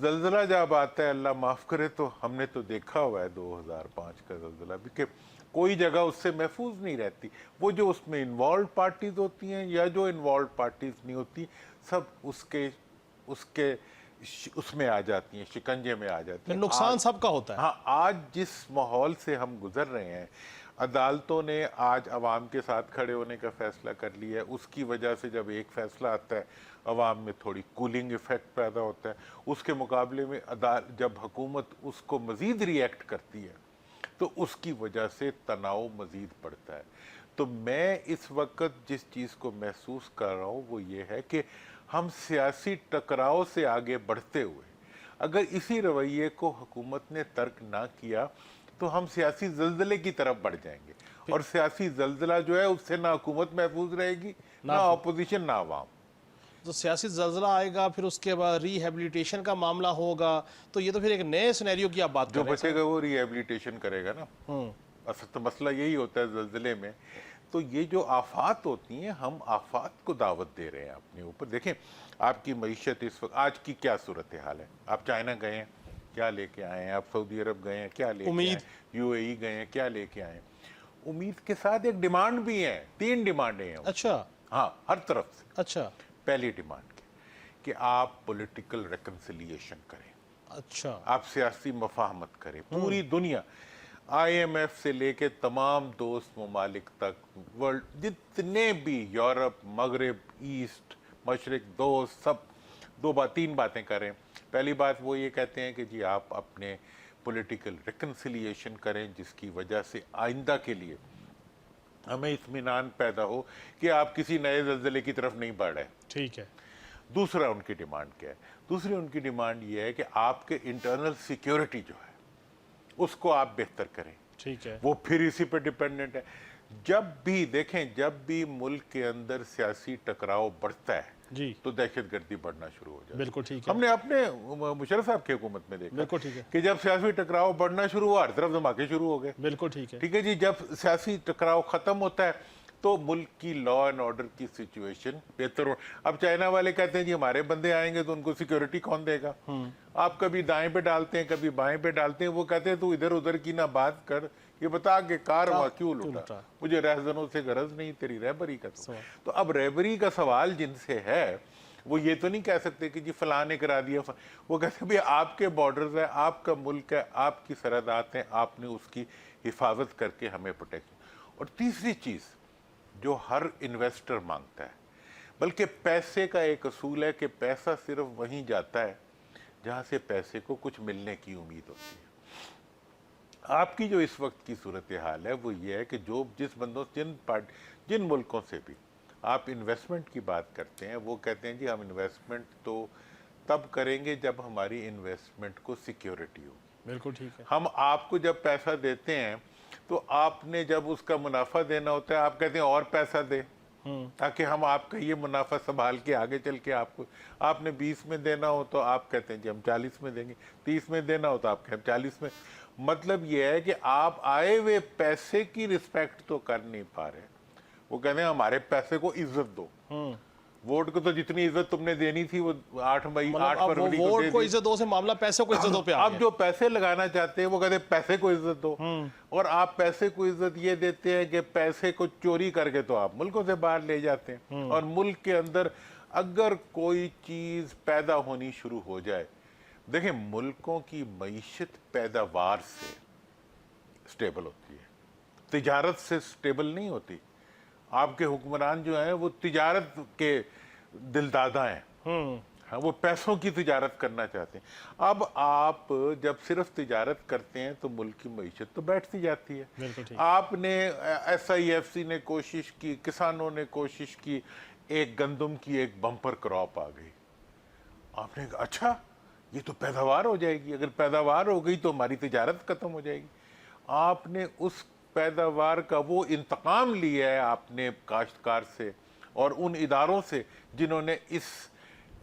زلزلہ جب آتا ہے اللہ معاف کرے تو ہم نے تو دیکھا ہوا ہے 2005 کا زلزلہ بھی کہ کوئی جگہ اس سے محفوظ نہیں رہتی. وہ جو اس میں انوالوڈ پارٹیز ہوتی ہیں یا جو انوالوڈ پارٹیز نہیں ہوتی سب اس میں آ جاتی ہیں, شکنجے میں آ جاتی ہیں. نقصان سب کا ہوتا ہے. ہاں, آج جس ماحول سے ہم گزر رہے ہیں, عدالتوں نے آج عوام کے ساتھ کھڑے ہونے کا فیصلہ کر لیا ہے. اس کی وجہ سے جب ایک فیصلہ آتا ہے عوام میں تھوڑی کولنگ ایفیکٹ پیدا ہوتا ہے. اس کے مقابلے میں جب حکومت اس کو مزید ری ایکٹ کرتی ہے تو اس کی وجہ سے تناؤ مزید بڑھتا ہے. تو میں اس وقت جس چیز کو محسوس کر رہا ہوں وہ یہ ہے کہ ہم سیاسی ٹکراؤ سے آگے بڑھتے ہوئے اگر اسی رویے کو حکومت نے ترک نہ کیا تو ہم سیاسی زلزلے کی طرف بڑھ جائیں گے, اور سیاسی زلزلہ جو ہے اس سے نہ حکومت محفوظ رہے گی, نہ اپوزیشن, نہ عوام. تو سیاسی زلزلہ آئے گا, پھر اس کے بعد ری ہیبلیٹیشن کا معاملہ ہوگا, تو یہ تو پھر ایک نئے سینیریو کی آپ بات کر رہے ہیں. جو بچے گا وہ ری ہیبلیٹیشن کرے گا نا. اصل تو مسئلہ یہی ہوتا ہے زلزلے میں. تو یہ جو آفات ہوتی ہیں ہم آفات کو دعوت دے رہے ہیں اپنے اوپر. دیکھیں آپ کی معیشت اس وقت آج کی کیا صورتحال ہے. آپ چائنا گئے ہیں, کیا لے کے آئے ہیں؟ آپ سعودی عرب گئے ہیں, کیا لے کے آئے ہیں؟ یو اے ای گئے ہیں, کیا لے کے آئے ہیں؟ امید کے ساتھ ایک ڈیمانڈ بھی ہے, 3 ڈیمانڈیں ہیں. اچھا. ہاں, ہر طرف سے. اچھا. پہلی ڈیمانڈ کہ آپ پولیٹیکل ریکنسیلیشن کریں. اچھا. آپ سیاسی مفاہمت کریں. پوری دنیا, آئی ایم ایف سے لے کے تمام دوست ممالک تک, ورلڈ جتنے بھی, یورپ, مغرب, ایسٹ, مشرق, دوست, سب 3 باتیں کریں. پہلی بات وہ یہ کہتے ہیں کہ جی آپ اپنے پولیٹیکل ریکنسیلیشن کریں جس کی وجہ سے آئندہ کے لیے ہمیں اطمینان پیدا ہو کہ آپ کسی نئے زلزلے کی طرف نہیں بڑھ رہے. ٹھیک ہے. دوسرا ان کی ڈیمانڈ کیا ہے؟ دوسری ان کی ڈیمانڈ یہ ہے کہ آپ کے انٹرنل سیکیورٹی جو ہے اس کو آپ بہتر کریں. ٹھیک ہے. وہ پھر اسی پہ ڈیپینڈنٹ ہے. جب بھی دیکھیں, جب بھی ملک کے اندر سیاسی ٹکراؤ بڑھتا ہے جی تو دہشت گردی بڑھنا شروع ہو جاتی ہے. بالکل ٹھیک ہے. ہم نے اپنے مشرف صاحب کی حکومت میں دیکھا بالکل ٹھیک ہے. کہ جب سیاسی ٹکراؤ بڑھنا شروع ہوا ہر طرف دھماکے شروع ہو گئے. بالکل ٹھیک ہے. ٹھیک ہے جی. جب سیاسی ٹکراؤ ختم ہوتا ہے تو ملک کی لا اینڈ آرڈر کی سچویشن بہتر ہو. اب چائنا والے کہتے ہیں جی ہمارے بندے آئیں گے تو ان کو سیکیورٹی کون دے گا؟ آپ کبھی دائیں پہ ڈالتے ہیں, کبھی بائیں پہ ڈالتے ہیں. وہ کہتے ہیں تو ادھر ادھر کی نہ بات کر, یہ بتا کہ کار وہاں کیوں لوٹا, مجھے رہزنوں سے غرض نہیں, تیری رہبری کا. تو اب رہبری کا سوال جن سے ہے وہ یہ تو نہیں کہہ سکتے کہ جی فلاں نے کرا دیا. وہ کہتے ہیں بھئی آپ کے بارڈرز ہیں, آپ کا ملک ہے, آپ کی سرحدات ہیں, آپ نے اس کی حفاظت کر کے ہمیں پروٹیکشن. اور تیسری چیز جو ہر انویسٹر مانگتا ہے, بلکہ پیسے کا ایک اصول ہے کہ پیسہ صرف وہیں جاتا ہے جہاں سے پیسے کو کچھ ملنے کی امید ہوتی ہے. آپ کی جو اس وقت کی صورتحال ہے وہ یہ ہے کہ جس بندوں, جن ملکوں سے بھی آپ انویسٹمنٹ کی بات کرتے ہیں وہ کہتے ہیں جی ہم انویسٹمنٹ تو تب کریں گے جب ہماری انویسٹمنٹ کو سیکیورٹی ہو. بالکل ٹھیک ہے. ہم آپ کو جب پیسہ دیتے ہیں تو آپ نے جب اس کا منافع دینا ہوتا ہے آپ کہتے ہیں اور پیسہ دے تاکہ ہم آپ کا یہ منافع سنبھال کے آگے چل کے آپ نے 20 میں دینا ہو تو آپ کہتے ہیں جی ہم 40 میں دیں گے, 30 میں دینا ہو تو آپ کہتے ہیں 40 میں. مطلب یہ ہے کہ آپ آئے ہوئے پیسے کی رسپیکٹ تو کر نہیں پا رہے. وہ کہتے ہیں ہمارے پیسے کو عزت دو. ووٹ کو تو جتنی عزت تم نے دینی تھی وہ 8 فروری کو ووٹ کو عزت دو سے معاملہ پیسے کو عزت دو پہ آ اب جو پیسے لگانا چاہتے ہیں وہ کہتے ہیں پیسے کو عزت دو. اور آپ پیسے کو عزت یہ دیتے ہیں کہ پیسے کو چوری کر کے تو آپ ملکوں سے باہر لے جاتے ہیں. اور ملک کے اندر اگر کوئی چیز پیدا ہونی شروع ہو جائے, دیکھیں ملکوں کی معیشت پیداوار سے سٹیبل ہوتی ہے, تجارت سے سٹیبل نہیں ہوتی. آپ کے حکمران جو ہیں وہ تجارت کے دلدادہ ہیں, وہ پیسوں کی تجارت کرنا چاہتے ہیں. اب آپ جب صرف تجارت کرتے ہیں تو ملک کی معیشت تو بیٹھتی جاتی ہے. آپ نے ایس آئی ایف سی نے کوشش کی, کسانوں نے کوشش کی, ایک گندم کی ایک بمپر کراپ آ گئی. آپ نے کہا اچھا یہ تو پیداوار ہو جائے گی, اگر پیداوار ہو گئی تو ہماری تجارت ختم ہو جائے گی. آپ نے اس پیداوار کا وہ انتقام لیا ہے آپ نے کاشتکار سے اور ان اداروں سے جنہوں نے اس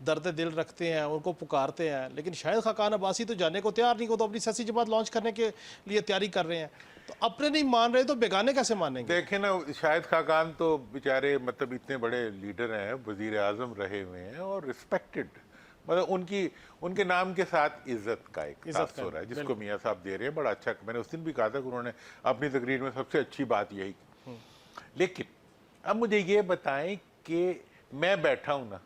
درد دل رکھتے ہیں، ان کو پکارتے ہیں، لیکن شاہد خاقان عباسی تو جانے کو تیار نہیں، وہ تو اپنی سیاسی جماعت لانچ کرنے کے لیے تیاری کر رہے ہیں، تو اپنے نہیں مان رہے تو بیگانے کیسے مانیں گے؟ دیکھیں نا، شاہد خاقان تو بیچارے مطلب اتنے بڑے لیڈر ہیں، وزیر اعظم رہے ہوئے ہیں اور ریسپیکٹڈ، مطلب ان کے نام کے ساتھ عزت کا ایک تاثر ہے جس کو میاں صاحب دے رہے ہیں، بڑا اچھا۔ میں نے اس دن بھی کہا تھا کہ انہوں نے اپنی تقریر میں سب سے اچھی بات یہی کی۔ لیکن اب مجھے یہ بتائیں کہ میں بیٹھا ہوں نا،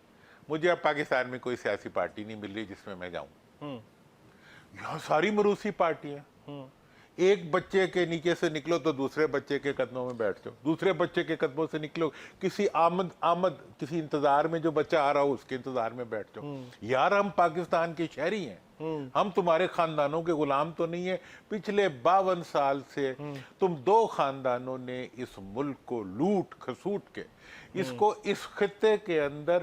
مجھے اب پاکستان میں کوئی سیاسی پارٹی نہیں مل رہی جس میں میں جاؤں، یہاں ساری موروثی پارٹیاں، ایک بچے کے نیچے سے نکلو تو دوسرے بچے کے قدموں میں بیٹھ جاؤ، دوسرے بچے کے قدموں سے نکلو کسی کسی انتظار میں جو بچہ آ رہا ہو اس کے انتظار میں بیٹھ جاؤ۔ یار ہم پاکستان کے شہری ہیں، ہم تمہارے خاندانوں کے غلام تو نہیں ہیں۔ پچھلے 52 سال سے تم 2 خاندانوں نے اس ملک کو لوٹ کھسوٹ کے اس کو اس خطے کے اندر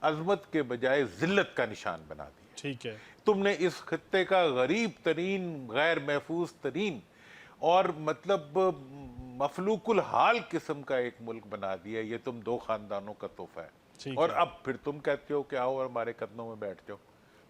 عظمت کے بجائے ذلت کا نشان بنا دیا۔ ٹھیک ہے، تم نے اس خطے کا غریب ترین، غیر محفوظ ترین اور مطلب مفلوق الحال قسم کا ایک ملک بنا دیا۔ یہ تم 2 خاندانوں کا تحفہ ہے، اور اب پھر تم کہتے ہو کہ آؤ اور ہمارے قدموں میں بیٹھ جاؤ۔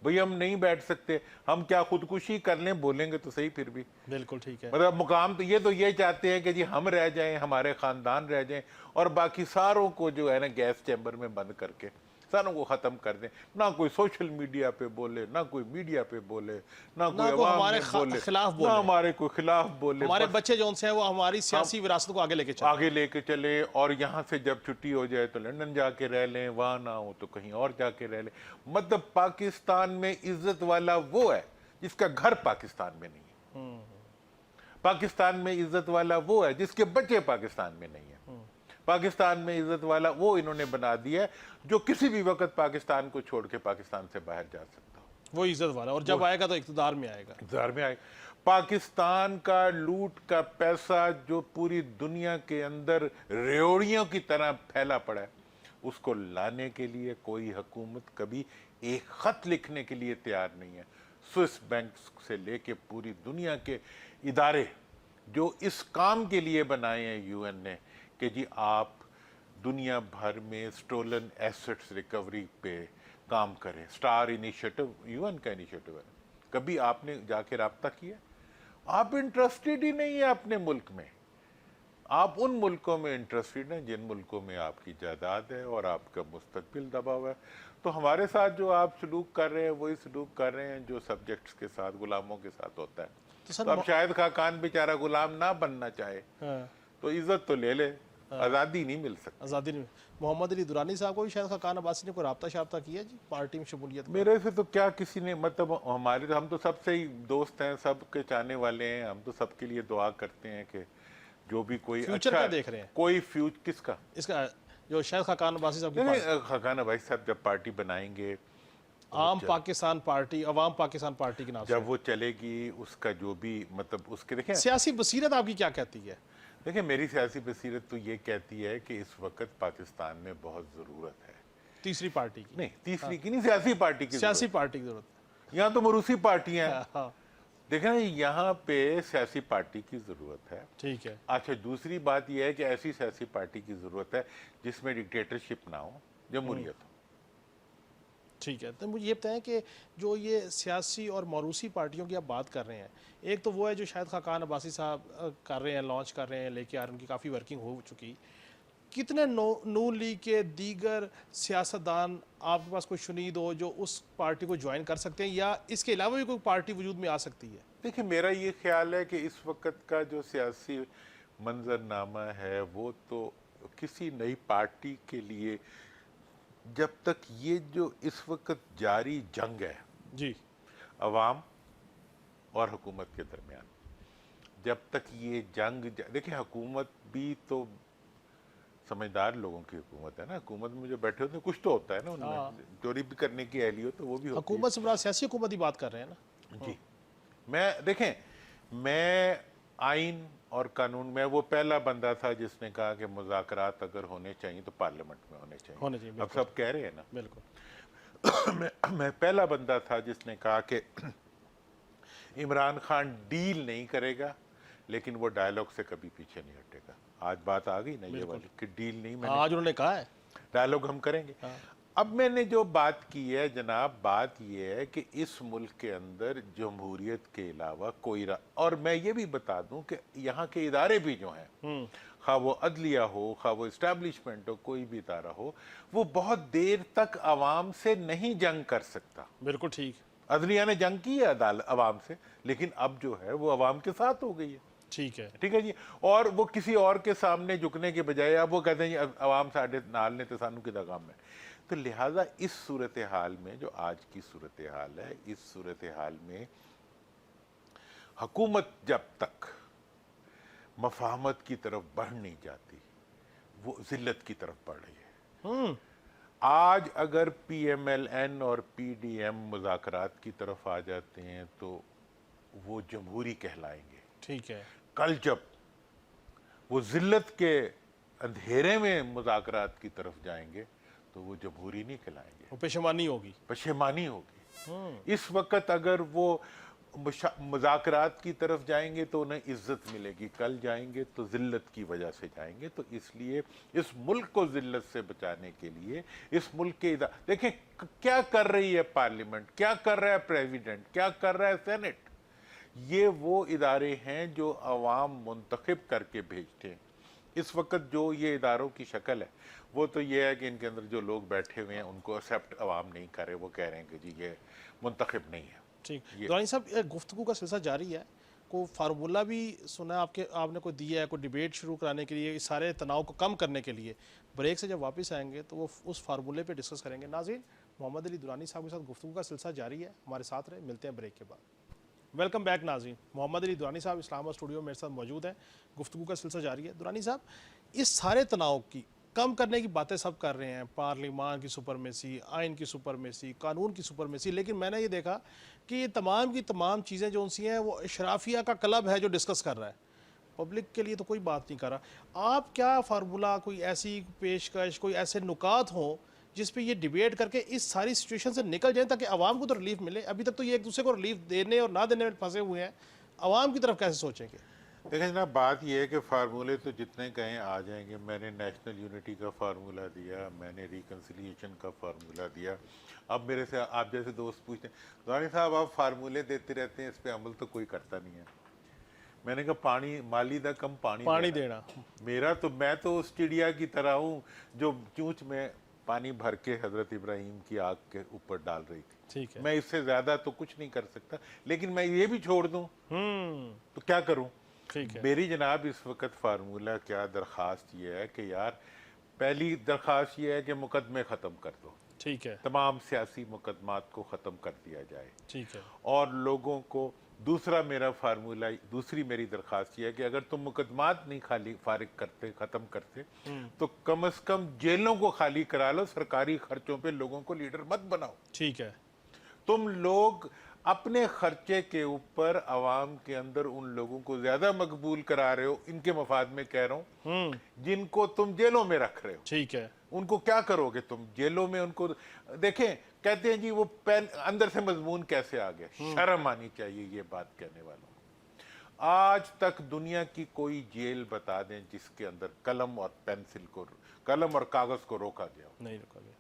بھئی ہم نہیں بیٹھ سکتے، ہم کیا خودکشی کر لیں؟ بولیں گے تو صحیح پھر بھی، بالکل ٹھیک ہے۔ مطلب مقام تو یہ چاہتے ہیں کہ جی ہم رہ جائیں، ہمارے خاندان رہ جائیں، اور باقی ساروں کو جو ہے نا گیس چیمبر میں بند کر کے ساروں کو ختم کر دیں۔ نہ کوئی سوشل میڈیا پہ بولے، نہ کوئی میڈیا پہ بولے، نہ کوئی عوام ہمارے میں بولے، خلاف نہ بولے، ہمارے کوئی خلاف بولے، ہمارے بس بچے جو ان سے ہیں وہ ہماری سیاسی وراثت کو آگے لے کے چلیں۔ آگے لے کے چلے، اور یہاں سے جب چھٹی ہو جائے تو لندن جا کے رہ لیں، وہاں نہ ہو تو کہیں اور جا کے رہ لیں۔ مطلب پاکستان میں عزت والا وہ ہے جس کا گھر پاکستان میں نہیں ہے، پاکستان میں عزت والا وہ ہے جس کے بچے پاکستان میں نہیں ہیں، پاکستان میں عزت والا وہ انہوں نے بنا دیا ہے جو کسی بھی وقت پاکستان کو چھوڑ کے پاکستان سے باہر جا سکتا ہو، وہ عزت والا، اور جب آئے گا تو اقتدار میں آئے گا۔ انتظار میں آئے۔ پاکستان کا لوٹ کا پیسہ جو پوری دنیا کے اندر ریوڑیوں کی طرح پھیلا پڑا ہے، اس کو لانے کے لیے کوئی حکومت کبھی ایک خط لکھنے کے لیے تیار نہیں ہے۔ سوئس بینک سے لے کے پوری دنیا کے ادارے جو اس کام کے لیے بنائے ہیں یو این نے کہ جی آپ دنیا بھر میں سٹولن ایسٹس ریکوری پہ کام کریں، سٹار انیشیٹو یو این کا انیشیٹو ہے، کبھی آپ نے جا کے رابطہ کیا؟ آپ انٹرسٹڈ ہی نہیں ہیں اپنے ملک میں، آپ ان ملکوں میں انٹرسٹڈ ہیں جن ملکوں میں آپ کی جائیداد ہے اور آپ کا مستقبل دبا ہوا ہے۔ تو ہمارے ساتھ جو آپ سلوک کر رہے ہیں وہی سلوک کر رہے ہیں جو سبجیکٹس کے ساتھ، غلاموں کے ساتھ ہوتا ہے۔ تو اب شاید خاقان بیچارہ غلام نہ بننا چاہے تو عزت تو لے لے، آزادی نہیں مل سکتی۔ آزادی نہیں۔ محمد علی درانی صاحب کو بھی شاید خاقان عباسی نے کوئی رابطہ شابطہ کیا جی پارٹی میں شمولیت کا؟ میرے سے تو کیا کسی نے، مطلب ہم تو سب سے ہی دوست ہیں، سب کے چاہنے والے ہیں، ہم تو سب کے لیے دعا کرتے ہیں کہ جو بھی کوئی فیوچر اچھا کا دیکھ رہے ہیں کوئی کس کا، اس کا جو شاید خاقان عباسی صاحب کی پارٹی، خاقان بھائی صاحب جب پارٹی بنائیں گے، عام پاکستان پارٹی، عوام پاکستان پارٹی کے نام سے، جب وہ چلے گی، اس کا جو بھی مطلب اس کے دیکھیں سیاسی بصیرت آپ کی کیا کہتی ہے؟ دیکھیں میری سیاسی بصیرت تو یہ کہتی ہے کہ اس وقت پاکستان میں بہت ضرورت ہے تیسری پارٹی کی، نہیں تیسری کی نہیں، سیاسی پارٹی کی سیاسی پارٹی کی ضرورت ضرورت۔ یہاں تو موروثی پارٹیاں ہیں، ہاں دیکھیں نا یہاں پہ سیاسی پارٹی کی ضرورت ہے۔ ٹھیک ہے، اچھا دوسری بات یہ ہے کہ ایسی سیاسی پارٹی کی ضرورت ہے جس میں ڈکٹیٹرشپ نہ ہو، جمہوریت ہو۔ ٹھیک ہے، تو مجھے یہ بتائیں کہ جو یہ سیاسی اور موروثی پارٹیوں کی آپ بات کر رہے ہیں، ایک تو وہ ہے جو شاید خاقان عباسی صاحب کر رہے ہیں، لانچ کر رہے ہیں، لے کے آ رہے ہیں، ان کی کافی ورکنگ ہو چکی۔ کتنے نون لیگ کے دیگر سیاستدان آپ کے پاس کوئی شنید ہو جو اس پارٹی کو جوائن کر سکتے ہیں، یا اس کے علاوہ بھی کوئی پارٹی وجود میں آ سکتی ہے؟ دیکھیں میرا یہ خیال ہے کہ اس وقت کا جو سیاسی منظرنامہ ہے وہ تو کسی نئی پارٹی کے لیے، جب تک یہ جو اس وقت جاری جنگ ہے جی، عوام اور حکومت کے درمیان، جب تک یہ جنگ دیکھیں حکومت بھی تو سمجھدار لوگوں کی حکومت ہے نا، حکومت میں جو بیٹھے ہوتے ہیں کچھ تو ہوتا ہے نا ان میں، چوری بھی کرنے کی اہلی ہو تو وہ بھی ہوتی ہے۔ حکومت سے مراد سیاسی حکومت کی بات کر رہے ہیں نا؟ جی دیکھیں میں آئین اور قانون میں وہ پہلا بندہ تھا جس نے کہا کہ مذاکرات اگر ہونے چاہیے تو پارلیمنٹ میں ہونے چاہیے، اب سب کہہ رہے ہیں نا، بالکل میں پہلا بندہ تھا جس نے کہا کہ عمران خان ڈیل نہیں کرے گا لیکن وہ ڈائلاگ سے کبھی پیچھے نہیں ہٹے گا۔ آج بات آ گئی نا یہ والی کہ ڈیل نہیں، میں آج انہوں نے کہا ہے ڈائلاگ ہم کریں گے۔ اب میں نے جو بات کی ہے جناب، بات یہ ہے کہ اس ملک کے اندر جمہوریت کے علاوہ کوئی اور میں یہ بھی بتا دوں کہ یہاں کے ادارے بھی جو ہیں، خواہ وہ عدلیہ ہو، خواہ وہ اسٹیبلشمنٹ ہو، کوئی بھی ادارہ ہو، وہ بہت دیر تک عوام سے نہیں جنگ کر سکتا۔ بالکل ٹھیک، عدلیہ نے جنگ کی ہے عوام سے، لیکن اب جو ہے وہ عوام کے ساتھ ہو گئی ہے۔ ٹھیک ہے، ٹھیک ہے جی، اور وہ کسی اور کے سامنے جھکنے کے بجائے اب وہ کہتے ہیں جی عوام ساڈے نال نے تے سانو کدا غم ہے۔ تو لہٰذا اس صورتحال میں، جو آج کی صورتحال ہے، اس صورتحال میں حکومت جب تک مفاہمت کی طرف بڑھ نہیں جاتی، وہ ذلت کی طرف بڑھ رہی ہے۔ آج اگر پی ایم ایل این اور پی ڈی ایم مذاکرات کی طرف آ جاتے ہیں تو وہ جمہوری کہلائیں گے۔ ٹھیک ہے، کل جب وہ ذلت کے اندھیرے میں مذاکرات کی طرف جائیں گے تو وہ جمہوری نہیں کہلائیں گے، وہ پشیمانی ہوگی۔ پشیمانی ہوگی۔ اس وقت اگر وہ مذاکرات کی طرف جائیں گے تو انہیں عزت ملے گی، کل جائیں گے تو ذلت کی وجہ سے جائیں گے۔ تو اس لیے اس ملک کو ذلت سے بچانے کے لیے اس ملک کے دیکھیں کیا کر رہی ہے پارلیمنٹ، کیا کر رہا ہے پریزیڈنٹ، کیا کر رہا ہے سینٹ۔ یہ وہ ادارے ہیں جو عوام منتخب کر کے بھیجتے ہیں۔ اس وقت جو یہ اداروں کی شکل ہے وہ تو یہ ہے کہ ان کے اندر جو لوگ بیٹھے ہوئے ہیں ان کو ایکسیپٹ عوام نہیں کر رہے، وہ کہہ رہے ہیں کہ جی یہ منتخب نہیں ہے۔ ٹھیک، دورانی صاحب گفتگو کا سلسلہ جاری ہے، کوئی فارمولہ بھی سنا آپ نے کوئی دیا ہے، کوئی ڈیبیٹ شروع کرانے کے لیے، اس سارے تناؤ کو کم کرنے کے لیے؟ بریک سے جب واپس آئیں گے تو وہ اس فارمولے پہ ڈسکس کریں گے۔ ناظرین، محمد علی درانی صاحب کے ساتھ گفتگو کا سلسلہ جاری ہے، ہمارے ساتھ رہیں، ملتے ہیں بریک کے بعد۔ ویلکم بیک ناظرین، محمد علی درانی صاحب اسلام آباد اسٹوڈیو میں میرے ساتھ موجود ہیں، گفتگو کا سلسلہ جاری ہے۔ درانی صاحب، اس سارے تناؤ کی کم کرنے کی باتیں سب کر رہے ہیں، پارلیمان کی سپرمیسی، آئین کی سپرمیسی، قانون کی سپرمیسی، لیکن میں نے یہ دیکھا کہ یہ تمام کی تمام چیزیں جو ان سی ہیں وہ اشرافیہ کا کلب ہے جو ڈسکس کر رہا ہے، پبلک کے لیے تو کوئی بات نہیں کر رہا۔ آپ کیا فارمولہ، کوئی ایسی پیشکش، کوئی ایسے نکات ہوں جس پہ یہ ڈیبیٹ کر کے اس ساری سچویشن سے نکل جائیں تاکہ عوام کو تو ریلیف ملے؟ ابھی تک تو یہ ایک دوسرے کو ریلیف دینے اور نہ دینے میں پھنسے ہوئے ہیں، عوام کی طرف کیسے سوچیں گے؟ دیکھیں جناب، بات یہ ہے کہ فارمولے تو جتنے کہیں آ جائیں گے۔ میں نے نیشنل یونٹی کا فارمولہ دیا، میں نے ریکنسیلیشن کا فارمولہ دیا۔ اب میرے سے آپ جیسے دوست پوچھتے ہیں دورانی صاحب آپ فارمولے دیتے رہتے ہیں، اس پہ عمل تو کوئی کرتا نہیں ہے۔ میں نے کہا پانی مالی دا کم پانی دینا میں تو اس چڑیا کی طرح ہوں جو چونچ میں پانی بھر کے حضرت ابراہیم کی آگ کے اوپر ڈال رہی تھی۔ ٹھیک ہے، میں اس سے زیادہ تو کچھ نہیں کر سکتا، لیکن میں یہ بھی چھوڑ دوں تو کیا کروں؟ ٹھیک ہے، میری جناب اس وقت فارمولہ کیا درخواست یہ ہے کہ یار، پہلی درخواست یہ ہے کہ مقدمے ختم کر دو، ٹھیک ہے، تمام سیاسی مقدمات کو ختم کر دیا جائے، ٹھیک ہے، اور لوگوں کو دوسرا میرا فارمولہ، دوسری میری درخواست یہ ہے کہ اگر تم مقدمات نہیں خالی فارغ کرتے، ختم کرتے، تو کم از کم جیلوں کو خالی کرا لو، سرکاری خرچوں پہ لوگوں کو لیڈر مت بناؤ۔ ٹھیک ہے، تم لوگ اپنے خرچے کے اوپر عوام کے اندر ان لوگوں کو زیادہ مقبول کرا رہے ہو، ان کے مفاد میں کہہ رہا ہوں، جن کو تم جیلوں میں رکھ رہے ہو۔ ٹھیک ہے، ان کو کیا کرو گے تم جیلوں میں؟ ان کو دیکھیں، کہتے ہیں جی وہ پین اندر سے مضمون کیسے آ گیا۔ شرم آنی چاہیے یہ بات کہنے والوں کو۔ آج تک دنیا کی کوئی جیل بتا دیں جس کے اندر قلم اور کاغذ کو روکا گیا ہو؟ نہیں رکا گیا،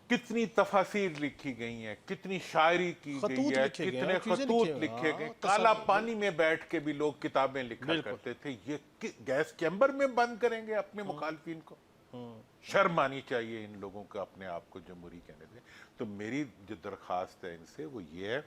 کتنی تفاسیر لکھی گئی ہیں، کتنی شاعری کی گئی ہے، کتنے خطوط لکھے گئے۔ کالا پانی میں بیٹھ کے بھی لوگ کتابیں لکھا کرتے تھے۔ یہ گیس چیمبر میں بند کریں گے اپنے مخالفین کو؟ شرم آنی چاہیے ان لوگوں کو اپنے آپ کو جمہوری کہنے دیں۔ تو میری جو درخواست ہے ان سے وہ یہ ہے،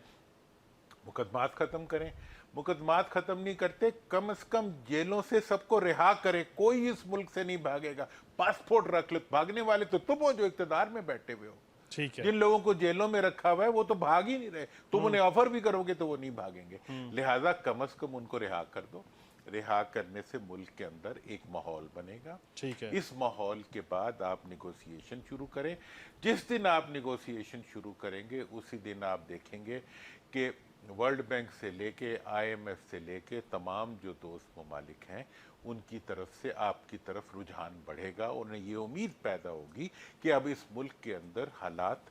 مقدمات ختم کریں۔ مقدمات ختم نہیں کرتے، کم از کم جیلوں سے سب کو رہا کریں۔ کوئی اس ملک سے نہیں بھاگے گا، پاسپورٹ رکھ لو۔ بھاگنے والے تو تم ہو جو اقتدار میں بیٹھے ہوئے ہو۔ ٹھیک ہے، جن لوگوں کو جیلوں میں رکھا ہوا ہے وہ تو بھاگ ہی نہیں رہے، تم انہیں آفر بھی کرو گے تو وہ نہیں بھاگیں گے۔ لہٰذا کم از کم ان کو رہا کر دو۔ رہا کرنے سے ملک کے اندر ایک ماحول بنے گا۔ ٹھیک ہے، اس ماحول کے بعد آپ نیگوسیشن شروع کریں۔ جس دن آپ نیگوسیشن شروع کریں گے اسی دن آپ دیکھیں گے کہ ورلڈ بینک سے لے کے آئی ایم ایف سے لے کے تمام جو دوست ممالک ہیں ان کی طرف سے آپ کی طرف رجحان بڑھے گا، اور انہیں یہ امید پیدا ہوگی کہ اب اس ملک کے اندر حالات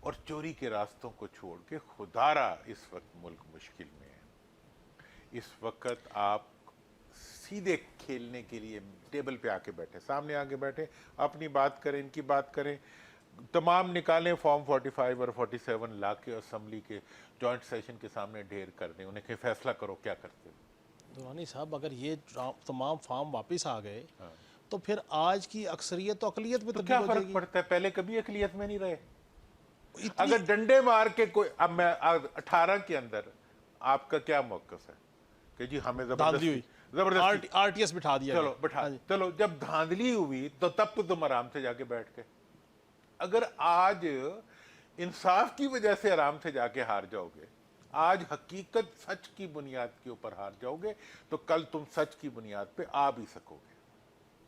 اور چوری کے راستوں کو چھوڑ کے خدارا اس وقت ملک مشکل میں ہے. اس وقت آپ سیدھے کھیلنے کے لیے ٹیبل پہ آ کے بیٹھے, سامنے آ کے بیٹھے, اپنی بات کریں, ان کی بات کریں, تمام نکالیں فارم 45 اور 47 لا کے اسمبلی کے جوائنٹ سیشن کے سامنے ڈھیر کر دیں, انہیں کہ فیصلہ کرو کیا کرتے ہو. درانی صاحب اگر یہ تمام فارم واپس آ گئے تو پھر آج کی اکثریت تو اقلیت میں تو تبدیل کیا ہو جائے فرق گی. پڑتا ہے, پہلے کبھی اقلیت میں نہیں رہے. اتنی اگر ڈنڈے مار کے کوئی, اب میں 18 کے اندر آپ کا کیا موقف ہے کہ جی ہمیں دھاندلی ہوئی, زبردستی آر ٹی ایس بٹھا دیا چلو گیا. بٹھا, ہاں جی. چلو جب دھاندلی ہوئی تو تب تو تم آرام سے جا کے بیٹھ کے, اگر آج انصاف کی وجہ سے آرام سے جا کے ہار جاؤ گے, آج حقیقت سچ کی بنیاد کے اوپر ہار جاؤ گے, تو کل تم سچ کی بنیاد پہ آ بھی سکو گے.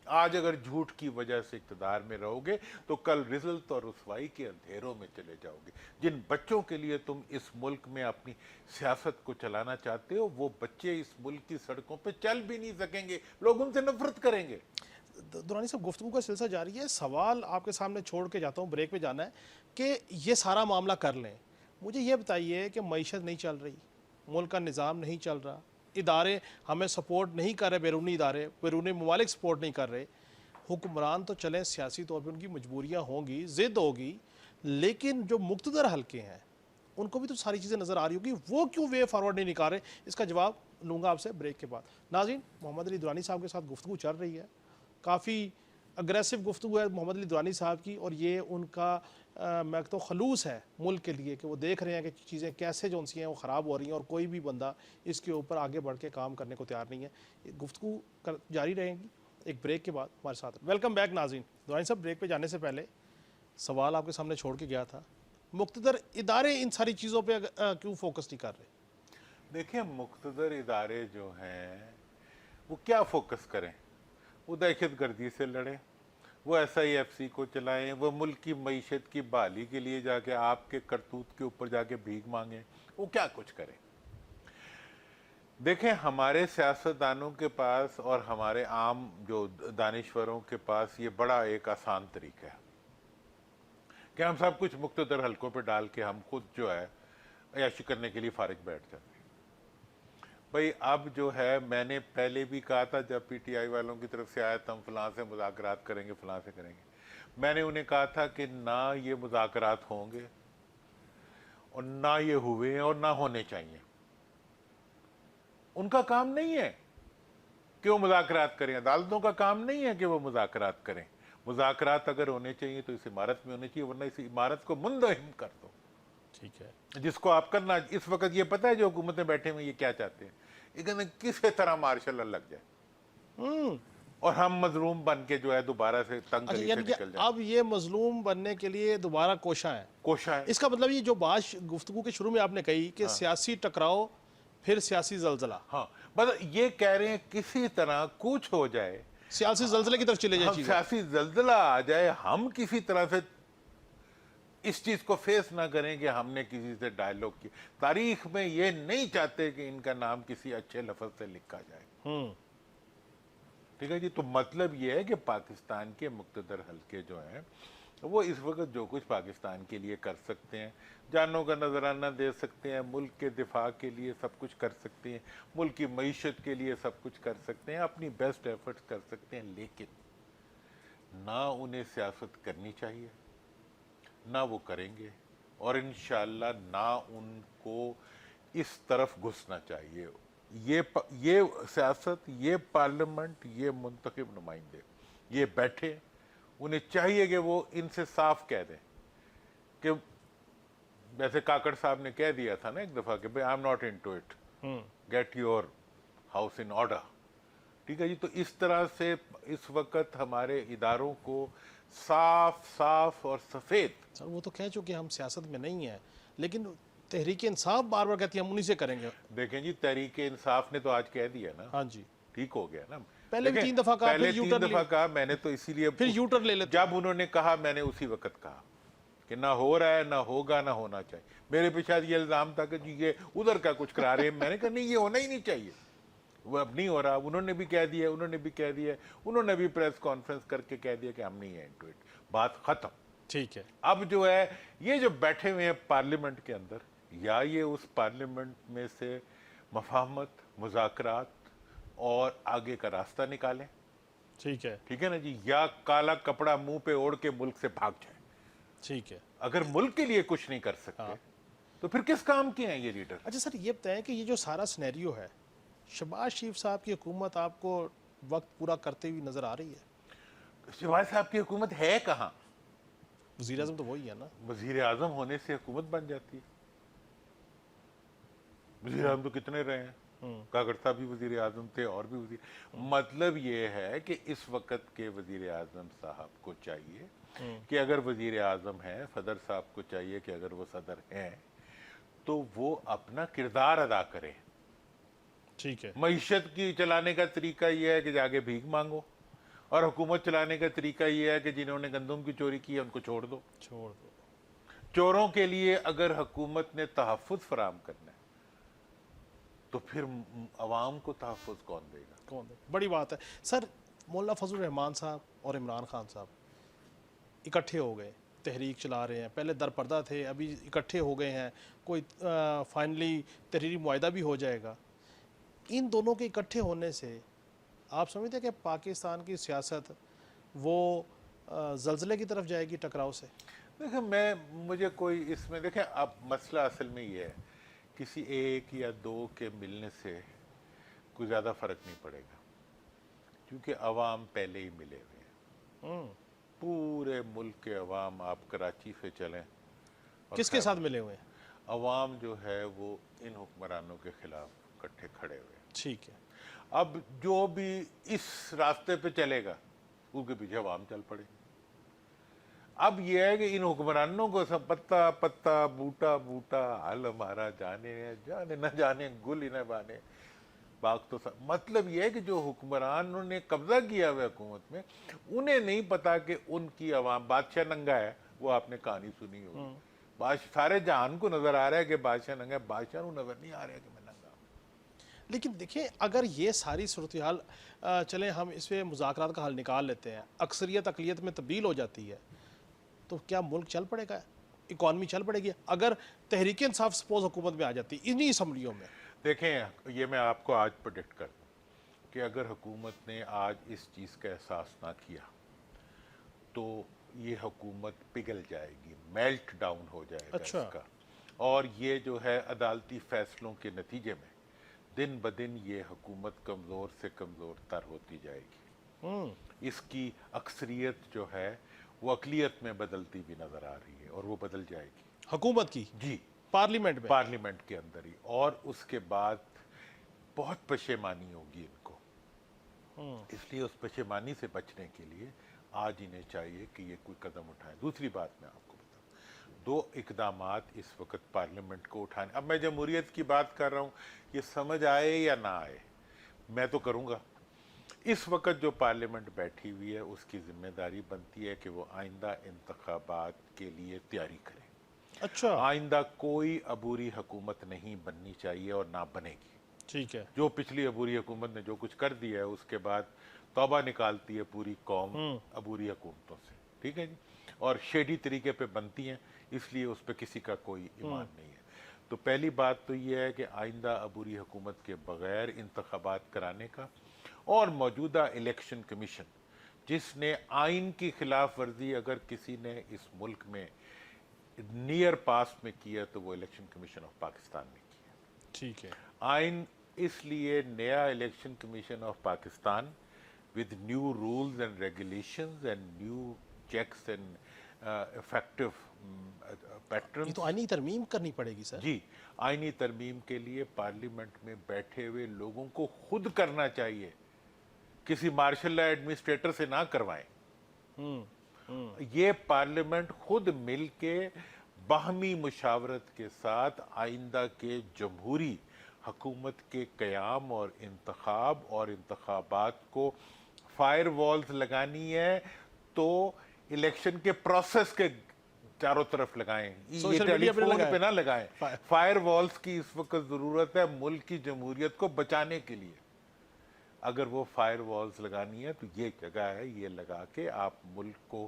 آج اگر جھوٹ کی وجہ سے اقتدار میں رہو گے تو کل رزلت اور رسوائی کے اندھیروں میں چلے جاؤ گے. جن بچوں کے لیے تم اس ملک میں اپنی سیاست کو چلانا چاہتے ہو, وہ بچے اس ملک کی سڑکوں پہ چل بھی نہیں سکیں گے, لوگ ان سے نفرت کریں گے. درانی صاحب گفتگو کا سلسلہ جاری ہے. سوال آپ کے سامنے چھوڑ کے جاتا ہوں, بریک پہ جانا ہے, کہ یہ سارا معاملہ کر لیں, مجھے یہ بتائیے کہ معیشت نہیں چل رہی, ملک کا نظام نہیں چل رہا, ادارے ہمیں سپورٹ نہیں کر رہے, بیرونی ادارے بیرونی ممالک سپورٹ نہیں کر رہے, حکمران تو چلیں سیاسی طور پہ ان کی مجبوریاں ہوں گی, ضد ہوگی, لیکن جو مقتدر حلقے ہیں ان کو بھی تو ساری چیزیں نظر آ رہی ہوگی, وہ کیوں وے فارورڈ نہیں نکال رہے؟ اس کا جواب لوں گا آپ سے بریک کے بعد. ناظرین, محمد علی درانی صاحب کے ساتھ گفتگو چل رہی ہے, کافی اگریسو گفتگو ہے محمد علی درانی صاحب کی, اور یہ ان کا میں کہتا ہوں خلوص ہے ملک کے لیے, کہ وہ دیکھ رہے ہیں کہ چیزیں کیسے جو سی ہیں وہ خراب ہو رہی ہیں, اور کوئی بھی بندہ اس کے اوپر آگے بڑھ کے کام کرنے کو تیار نہیں ہے. گفتگو جاری رہیں گی ایک بریک کے بعد ہمارے ساتھ. ویلکم بیک ناظرین. درانی صاحب, بریک پہ جانے سے پہلے سوال آپ کے سامنے چھوڑ کے گیا تھا, مقتدر ادارے ان ساری چیزوں پہ کیوں فوکس نہیں کر رہے؟ دیکھیں, مقتدر ادارے جو ہیں وہ کیا فوکس کریں, وہ دہشت گردی سے لڑیں, وہ ایس آئی ایف سی کو چلائیں, وہ ملک کی معیشت کی بحالی کے لیے جا کے آپ کے کرتوت کے اوپر جا کے بھیک مانگیں, وہ کیا کچھ کریں. دیکھیں, ہمارے سیاستدانوں کے پاس اور ہمارے عام جو دانشوروں کے پاس یہ بڑا ایک آسان طریقہ ہے کہ ہم سب کچھ مقتدر حلقوں پہ ڈال کے ہم خود جو ہے عیاشی کرنے کے لیے فارغ بیٹھ جاتے ہیں. بھئی اب جو ہے, میں نے پہلے بھی کہا تھا جب پی ٹی آئی والوں کی طرف سے آیا تھا, ہم فلاں سے مذاکرات کریں گے, فلاں سے کریں گے, میں نے انہیں کہا تھا کہ نہ یہ مذاکرات ہوں گے اور نہ یہ ہوئے اور نہ ہونے چاہیے. ان کا کام نہیں ہے کہ وہ مذاکرات کریں, عدالتوں کا کام نہیں ہے کہ وہ مذاکرات کریں. مذاکرات اگر ہونے چاہیے تو اس عمارت میں ہونے چاہیے, ورنہ اس عمارت کو منہدم کر دو. ٹھیک ہے, جس کو آپ کرنا, اس وقت یہ پتہ ہے جو حکومت میں بیٹھے ہوئے یہ کیا چاہتے ہیں, لیکن کسی طرح مارشل لا لگ جائے اور ہم مظلوم بن کے جو ہے دوبارہ سے تنگ اچھا, گلی سے یعنی کہ نکل جائیں. اب یہ مظلوم بننے کے لیے دوبارہ کوشاں ہیں. کوشاں ہے. اس کا مطلب یہ جو بات گفتگو کے شروع میں آپ نے کہی کہ سیاسی ٹکراؤ پھر سیاسی زلزلہ, ہاں, بس یہ کہہ رہے ہیں کسی طرح کچھ ہو جائے, سیاسی زلزلے کی طرف چلے جائے ہم چیزیں. سیاسی زلزلہ آ جائے, ہم کسی طرح سے اس چیز کو فیس نہ کریں کہ ہم نے کسی سے ڈائیلاگ کی. تاریخ میں یہ نہیں چاہتے کہ ان کا نام کسی اچھے لفظ سے لکھا جائے. ٹھیک ہے جی. تو مطلب یہ ہے کہ پاکستان کے مقتدر حلقے جو ہیں وہ اس وقت جو کچھ پاکستان کے لیے کر سکتے ہیں, جانوں کا نذرانہ دے سکتے ہیں, ملک کے دفاع کے لیے سب کچھ کر سکتے ہیں, ملک کی معیشت کے لیے سب کچھ کر سکتے ہیں, اپنی بیسٹ ایفرٹس کر سکتے ہیں, لیکن نہ انہیں سیاست کرنی چاہیے, نہ وہ کریں گے, اور انشاءاللہ نہ ان کو اس طرف گھسنا چاہیے. یہ سیاست, یہ پارلیمنٹ, یہ منتخب نمائندے یہ بیٹھے, انہیں چاہیے کہ وہ ان سے صاف کہہ دیں کہ جیسے کاکڑ صاحب نے کہہ دیا تھا نا ایک دفعہ کہ بھئی I am not into it, get your house in order. ٹھیک ہے جی. تو اس طرح سے اس وقت ہمارے اداروں کو صاف اور سفید. سر وہ تو کہہ چکے ہم سیاست میں نہیں ہیں, لیکن تحریک انصاف بار بار کہتی ہے ہم انہی سے کریں گے. دیکھیں جی, تحریک انصاف نے تو آج کہہ دیا نا, ہاں جی, ٹھیک ہو گیا نا. پہلے بھی 3 دفعہ کہا, پہلے پھر یو 3 ٹرن دفعہ کہا میں نے, تو اسی لیے پھر یو ٹرن لے لیتے. جب انہوں نے کہا میں نے اسی وقت کہا کہ نہ ہو رہا ہے, نہ ہوگا, نہ ہونا چاہیے. میرے پہ شاید یہ الزام تھا کہ جی یہ ادھر کا کچھ کرا رہے ہیں, میں نے کہا نہیں, یہ ہونا ہی نہیں چاہیے, وہ اب نہیں ہو رہا. انہوں نے بھی کہہ دیا, انہوں نے بھی کہہ دیا, انہوں نے بھی پریس کانفرنس کر کے کہہ دیا کہ ہم نہیں ہیں انٹو اٹ, بات ختم. ٹھیک ہے. اب جو ہے یہ جو بیٹھے ہوئے ہیں پارلیمنٹ کے اندر، یا یہ اس پارلیمنٹ میں سے مفاہمت، مذاکرات اور آگے کا راستہ نکالیں، ٹھیک ہے. ٹھیک ہے نا جی، یا کالا کپڑا منہ پہ اوڑھ کے ملک سے بھاگ جائیں. ٹھیک ہے. اگر ملک کے لیے کچھ نہیں کر سکتے تو پھر کس کام کے ہیں یہ لیڈر؟ اچھا سر، یہ بتائیں کہ یہ جو سارا سینیریو ہے، شہباز شریف صاحب کی حکومت آپ کو وقت پورا کرتے ہوئی نظر آ رہی ہے؟ شہباز صاحب کی حکومت ہے کہاں؟ وزیر اعظم تو وہی ہے نا. وزیر اعظم ہونے سے حکومت بن جاتی ہے. وزیر اعظم تو کتنے رہے ہیں، کاکڑ صاحب بھی وزیر اعظم تھے اور بھی وزیر. مطلب یہ ہے کہ اس وقت کے وزیر اعظم صاحب کو چاہیے کہ اگر وزیر اعظم ہیں، صدر صاحب کو چاہیے کہ اگر وہ صدر ہیں تو وہ اپنا کردار ادا کریں. ٹھیک ہے. معیشت کی چلانے کا طریقہ یہ ہے کہ جاگے بھیک مانگو، اور حکومت چلانے کا طریقہ یہ ہے کہ جنہوں نے گندم کی چوری کی ہے ان کو چھوڑ دو. چھوڑ دو. چوروں کے لیے اگر حکومت نے تحفظ فراہم کرنا ہے تو پھر عوام کو تحفظ کون دے گا؟ کون دے؟ بڑی بات ہے سر. مولانا فضل الرحمان صاحب اور عمران خان صاحب اکٹھے ہو گئے، تحریک چلا رہے ہیں. پہلے در پردہ تھے، ابھی اکٹھے ہو گئے ہیں. کوئی فائنلی تحریری معاہدہ بھی ہو جائے گا. ان دونوں کے اکٹھے ہونے سے آپ سمجھتے ہیں کہ پاکستان کی سیاست وہ زلزلے کی طرف جائے گی ٹکراؤ سے؟ دیکھیں مجھے کوئی اس میں، دیکھیں اب مسئلہ اصل میں یہ ہے، کسی ایک یا دو کے ملنے سے کوئی زیادہ فرق نہیں پڑے گا، کیونکہ عوام پہلے ہی ملے ہوئے ہیں. پورے ملک کے عوام، آپ کراچی سے چلیں. کس کے ساتھ ملے ہوئے ہیں؟ عوام جو ہے وہ ان حکمرانوں کے خلاف اکٹھے کھڑے ہوئے ہیں. ٹھیک ہے. اب جو بھی اس راستے پہ چلے گا اس کے پیچھے عوام چل پڑے گی. اب یہ ہے کہ ان حکمرانوں کو سب پتا پتا، بوٹا بوٹا، حال ہمارا جانے جانے نہ جانے، گل ہی نہ بانے باغ تو سب. مطلب یہ ہے کہ جو حکمرانوں نے قبضہ کیا ہوا حکومت میں، انہیں نہیں پتا کہ ان کی عوام، بادشاہ ننگا ہے، وہ آپ نے کہانی سنی ہوگی. سارے جہان کو نظر آ رہا ہے کہ بادشاہ ننگا ہے، بادشاہ کو نظر نہیں آ رہا ہے کہ میں ننگا ہوں. لیکن دیکھیں، اگر یہ ساری صورتحال چلیں ہم اس پہ مذاکرات کا حل نکال لیتے ہیں، اکثریت اقلیت میں تبدیل ہو جاتی ہے، تو کیا ملک چل پڑے گا؟ اکانومی چل پڑے گی اگر تحریک انصاف سپوز حکومت میں آ جاتی انہی اسمبلیوں میں؟ دیکھیں یہ میں آپ کو آج پریڈکٹ کر دوں کہ اگر حکومت نے آج اس چیز کا احساس نہ کیا تو یہ حکومت پگھل جائے گی، میلٹ ڈاؤن ہو جائے گا اس کا. اور یہ جو ہے عدالتی فیصلوں کے نتیجے میں دن بدن یہ حکومت کمزور سے کمزور تر ہوتی جائے گی. اس کی اکثریت جو ہے وہ اقلیت میں بدلتی بھی نظر آ رہی ہے، اور وہ بدل جائے گی حکومت کی؟ جی، پارلیمنٹ میں؟ پارلیمنٹ کے اندر ہی. اور اس کے بعد بہت پشیمانی ہوگی ان کو. اس لیے اس پشیمانی سے بچنے کے لیے آج انہیں چاہیے کہ یہ کوئی قدم اٹھائیں. دوسری بات میں آپ کو بتاؤں، دو اقدامات اس وقت پارلیمنٹ کو اٹھانے. اب میں جمہوریت کی بات کر رہا ہوں، یہ سمجھ آئے یا نہ آئے میں تو کروں گا. اس وقت جو پارلیمنٹ بیٹھی ہوئی ہے اس کی ذمہ داری بنتی ہے کہ وہ آئندہ انتخابات کے لیے تیاری کرے. اچھا. آئندہ کوئی عبوری حکومت نہیں بننی چاہیے اور نہ بنے گی. ٹھیک ہے. جو پچھلی عبوری حکومت نے جو کچھ کر دیا ہے اس کے بعد توبہ نکالتی ہے پوری قوم عبوری حکومتوں سے. ٹھیک ہے جی. اور شیڈی طریقے پہ بنتی ہیں، اس لیے اس پہ کسی کا کوئی ایمان نہیں ہے. تو پہلی بات تو یہ ہے کہ آئندہ عبوری حکومت کے بغیر انتخابات کرانے کا، اور موجودہ الیکشن کمیشن جس نے آئین کی خلاف ورزی اگر کسی نے اس ملک میں نیئر پاسٹ میں کیا تو وہ الیکشن کمیشن آف پاکستان نے کیا. ٹھیک ہے. آئین اس لیے نیا election commission of Pakistan with new rules and regulations and new checks and effective patterns. یہ تو آئینی ترمیم کرنی پڑے گی سر. جی، آئینی ترمیم کے لیے پارلیمنٹ میں بیٹھے ہوئے لوگوں کو خود کرنا چاہیے، کسی مارشل لا ایڈمنسٹریٹر سے نہ کروائیں. یہ پارلیمنٹ خود مل کے باہمی مشاورت کے ساتھ آئندہ کے جمہوری حکومت کے قیام اور انتخاب اور انتخابات کو فائر والز لگانی ہے تو الیکشن کے پروسیس کے چاروں طرف لگائیں. یہ ٹیلی فون پہ نہ لگائیں. فائر والز کی اس وقت ضرورت ہے ملک کی جمہوریت کو بچانے کے لیے. اگر وہ فائر والز لگانی ہے تو یہ جگہ ہے، یہ لگا کے آپ ملک کو